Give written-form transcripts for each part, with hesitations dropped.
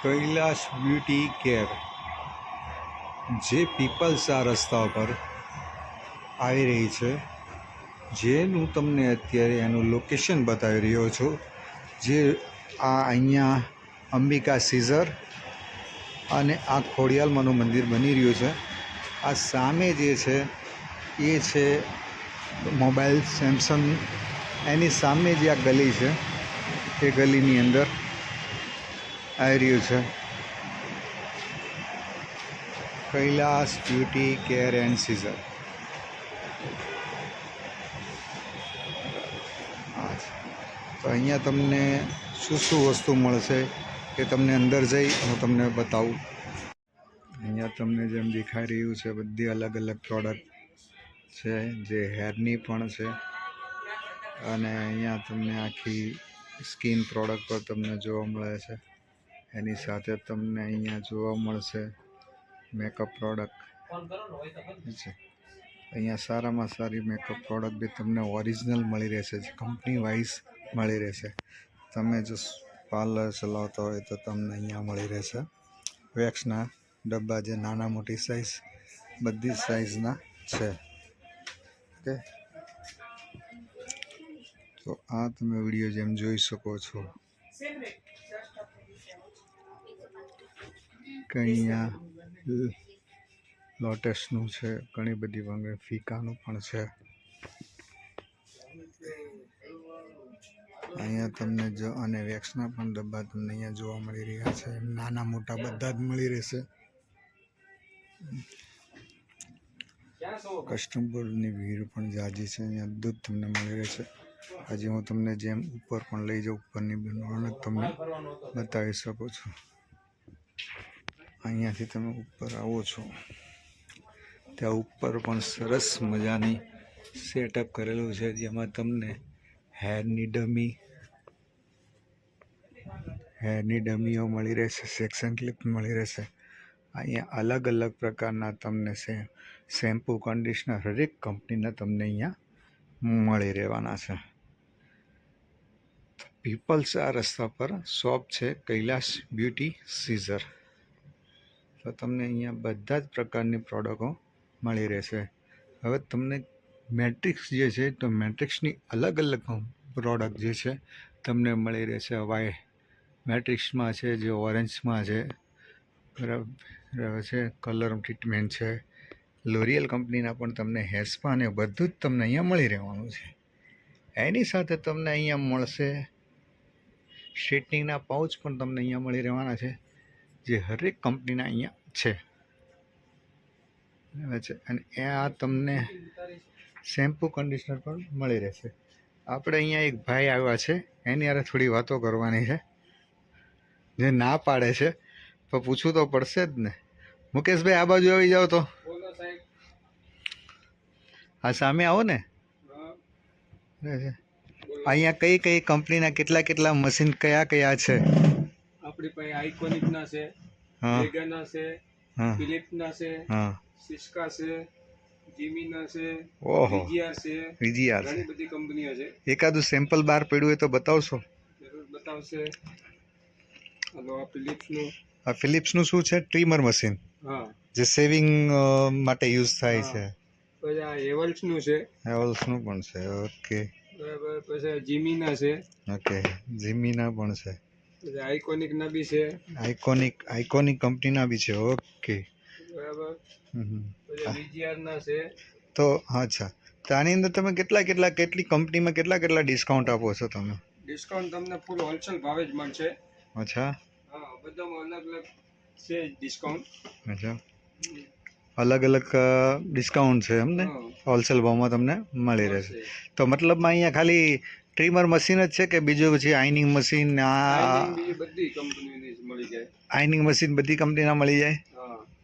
Kailash Beauty care જે people's આ રસ્તા પર આવી રહી છે, જેનું તમને અત્યારે એનું લોકેશન બતાવી રહ્યો છું. જે અહીંયા અંબિકા સીઝર અને આ ખોડિયાલમાંનું મંદિર બની રહ્યું છે. આ સામે જે છે એ છે મોબાઈલ સેમસંગ. એની સામે જે આ ગલી છે એ ગલીની અંદર આવી રહ્યું છે Kailash Beauty Care and Scissor. તો અહીંયા તમને શું શું વસ્તુ મળશે એ તમને અંદર જઈ હું તમને બતાવું. અહીંયા તમને જેમ દેખાઈ રહ્યું છે બધી અલગ અલગ પ્રોડક્ટ છે, જે હેરની પણ છે. અને અહીંયા તમને આખી સ્કિન પ્રોડક્ટ પર તમને જોવા મળે છે. એની સાથે તમને અહીંયા જોવા મળશે મેકઅપ પ્રોડક્ટ છે. અહીંયા સારામાં સારી મેકઅપ પ્રોડક્ટ બી તમને ઓરિજિનલ મળી રહેશે, જે કંપની વાઇઝ મળી રહેશે. તમે જો પાર્લર ચલાવતા હોય તો તમને અહીંયા મળી રહેશે વેક્સના ડબ્બા, જે નાના મોટી સાઇઝ બધી સાઇઝના છે. ઓકે, તો આ તમે વિડીયો જેમ જોઈ શકો છો કે અહીંયા લોટસનું છે, ઘણી બધી વગર ફીકાનું પણ છે. અહીંયા તમને જો અને વેક્સના પણ ડબ્બા તમને અહીંયા જોવા મળી રહ્યા છે. નાના મોટા બધા જ મળી રહેશે. કસ્ટમરની ભીડ પણ જાજી છે. અહીંયા દૂધ તમને મળી રહેશે. હજી હું તમને જેમ ઉપર પણ લઈ જાઉં, ઉપરની રોનક તમને બતાવી શકું છું. અહીંયાથી તમે ઉપર આવો છો ત્યાં ઉપર પણ સરસ મજાની સેટઅપ કરેલું છે, જેમાં તમને હેરની ડમીઓ મળી રહેશે, સેક્શન ક્લિપ મળી રહેશે. અહીંયા અલગ અલગ પ્રકારના તમને શેમ્પૂ, કન્ડિશનર હરેક કંપનીના તમને અહીંયા મળી રહેવાના છે. પીપલ્સ આ રસ્તા પર શોપ છે કૈલાશ બ્યુટી સીઝર. તો તમને અહીંયા બધા જ પ્રકારની પ્રોડક્ટો મળી રહેશે. હવે તમને મેટ્રિક્સ જે છે, તો મેટ્રિક્સની અલગ અલગ પ્રોડક્ટ જે છે તમને મળી રહેશે. મેટ્રિક્સમાં છે, જે ઓરેન્જમાં છે, બરાબર છે, કલર ટ્રીટમેન્ટ છે, લોરિયલ કંપનીના પણ તમને હેર સ્પા ને બધું જ તમને અહીંયા મળી રહેવાનું છે. એની સાથે તમને અહીંયા મળશે સ્ટ્રેટનિંગના પાઉચ પણ તમને અહીંયા મળી રહેવાના છે, જે હરેક કંપનીના અહીંયા છે. અને આ તમને શેમ્પૂ, કન્ડિશનર પણ મળી રહેશે. આપણે અહીંયા એક ભાઈ આવ્યા છે, એની હારે થોડી વાતો કરવાની છે, જે ના પાડે છે તો પૂછવું તો પડશે જ ને. મુકેશભાઈ, આ બાજુ આવી જાઓ તો. હા, સામે આવો ને. અહીંયા કઈ કઈ કંપનીના કેટલા મશીન કયા છે? આપણી પાસે આઇકોનિકના છે, વેગાના છે, ફિલિપ્સના છે, સિસ્કા છે, જીમીના છે, વીજીઆર છે. ઘણી બધી કંપનીઓ છે. એકાદું સેમ્પલ બહાર પડ્યું હોય તો બતાવશો? જરૂર બતાવશે. હલો, આ ફિલિપ્સનું. આ ફિલિપ્સનું શું છે? Trimmer machine. હા, જે શેવિંગ માટે યુઝ થાય છે. પછી આ હેવલ્સનું છે. હેવલ્સનું પણ છે. ઓકે, બરાબર. પછી જીમીના છે. ઓકે, જીમીના પણ છે. પછી આઇકોનિકના બી છે. આઇકોનિક કંપનીના બી છે. ઓકે, બરાબર. પછી વીજીઆરના છે. તો અચ્છા, તો આની અંદર તમે કેટલી કંપનીમાં કેટલા ડિસ્કાઉન્ટ આપો છો તમે? ડિસ્કાઉન્ટ તમને ફૂલ હોલસેલ ભાવે જ મળશે. અચ્છા. હા, બધામાં અલગ અલગ છે ડિસ્કાઉન્ટ. અચ્છા, અલગ અલગ ડિસ્કાઉન્ટ છે એમ ને? હોલસેલ ભાવમાં તમને મળી રહેશે. તો મતલબમાં અહીંયા ખાલી ટ્રીમર મશીન જ છે કે બીજું પછી આઇનિંગ મશીન? બધી કંપનીની મળી જાય. આઇનિંગ મશીન બધી કંપનીના મળી જાય.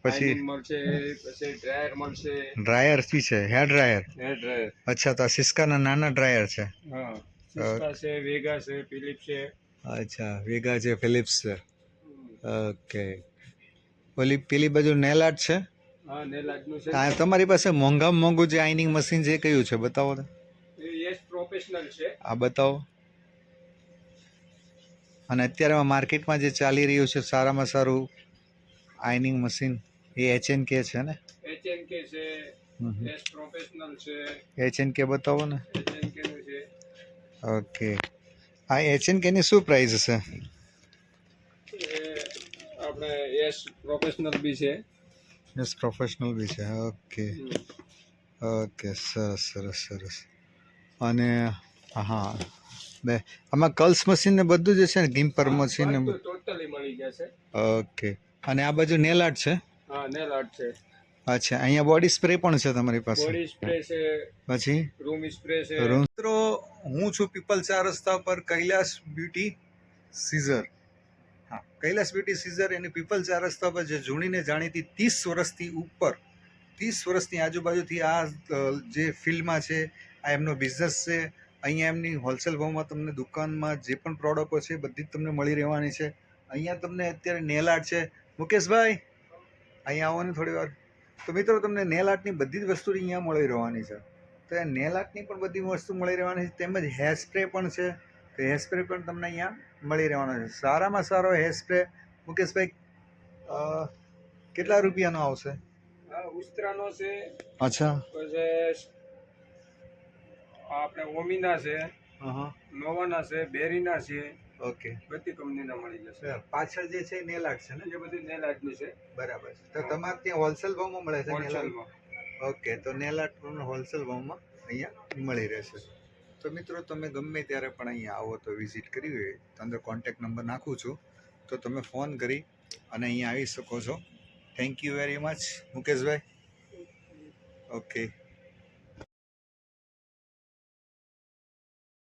પછી મળશે, પછી ડ્રાયર મળશે. ડ્રાયર બી છે? Hair dryer. અચ્છા, તો આ સિસ્કાના નાના ડ્રાયર છે. હા, સિસ્કા છે, વેગા છે, ફિલિપ્સ છે. અચ્છા, વેગા છે, ફિલિપ્સ છે. ઓકે, પેલી બાજુ નેલ આર્ટ છે. હા, નેલ આર્ટનું છે. હા, તમારી પાસે મોંઘામાં મોંઘું જે આઇનિંગ મશીન છે કયું છે? બતાવો તો. યસ પ્રોફેશનલ છે. આ બતાવો. અને અત્યારે માર્કેટમાં જે ચાલી રહ્યું છે સારામાં સારું આયનિંગ મશીન એ HNK છે ને? HNK છે, એસ પ્રોફેશનલ છે. HNK બતાવો ને. HNK નું છે. ઓકે, આ HNK ની શું પ્રાઇસ હશે? એ આપણે એસ પ્રોફેશનલ બી છે. એસ પ્રોફેશનલ બી છે. ઓકે ઓકે, સરસ સરસ સરસ. અને હા, બે આમાં કલ્સ મશીન ને બધું જ છે ને, ગિમ્પર મશીન ને ટોટલી મળી જશે. ઓકે. અને આ બાજુ નેલ આર્ટ છે? હા, નેલ આર્ટ છે. અચ્છા, અહીંયા બોડી સ્પ્રે પણ છે તમારી પાસે? બોડી સ્પ્રે છે, પછી રૂમ સ્પ્રે છે. મિત્રો, હું છું પીપલ 4 રસ્તા પર કૈલાસ બ્યુટી સીઝર. હા, કૈલાસ બ્યુટી સીઝર એની પીપલ 4 રસ્તા પર જે જૂનીને જાણીતી 30 વર્ષથી ઉપર, 30 વર્ષની આજુબાજુથી આ જે ફિલ્ડમાં છે, આ એમનો બિઝનેસ છે. અહીંયા એમની હોલસેલ ભાવમાં તમને દુકાનમાં જે પણ પ્રોડક્ટો છે બધી જ તમને મળી રહેવાની છે. અહીંયા તમને અત્યારે નેલ આર્ટ છે. મુકેશભાઈ, અહીંયા આવો ને થોડી વાર. તો મિત્રો, તમને નેલ આર્ટની બધી જ વસ્તુ અહીંયા મળી રહેવાની છે. તો એ નેલ આર્ટની પણ બધી વસ્તુ મળી રહેવાની છે, તેમજ હેર સ્પ્રે પણ છે. તો હેર સ્પ્રે પણ તમને અહીંયા મળી રહેવાનો છે. સારામાં સારો હેર સ્પ્રે મુકેશભાઈ કેટલા રૂપિયાનો આવશે? ઉસ્ત્રાનો છે. અચ્છા. પછી આપણે ઓમિના છે, નોવાના છે, બેરીના છે. ઓકે, બધી કંપનીના મળી જશે. પાછળ જે છે નેલ આર્ટ છે ને? એ બધી નેલ આર્ટની છે. બરાબર છે. તો તમારે ત્યાં હોલસેલ ભાવમાં મળે છે નેલ આર્ટ? ઓકે, તો નેલ આર્ટ તમને હોલસેલ ભાવમાં અહીંયા મળી રહેશે. તો મિત્રો, તમે ગમે ત્યારે પણ અહીંયા આવો તો વિઝિટ કરવી હોય તો અંદર કોન્ટેક્ટ નંબર નાખું છું, તો તમે ફોન કરી અને અહીંયા આવી શકો છો. Thank you very much Mukeshbhai. Okay.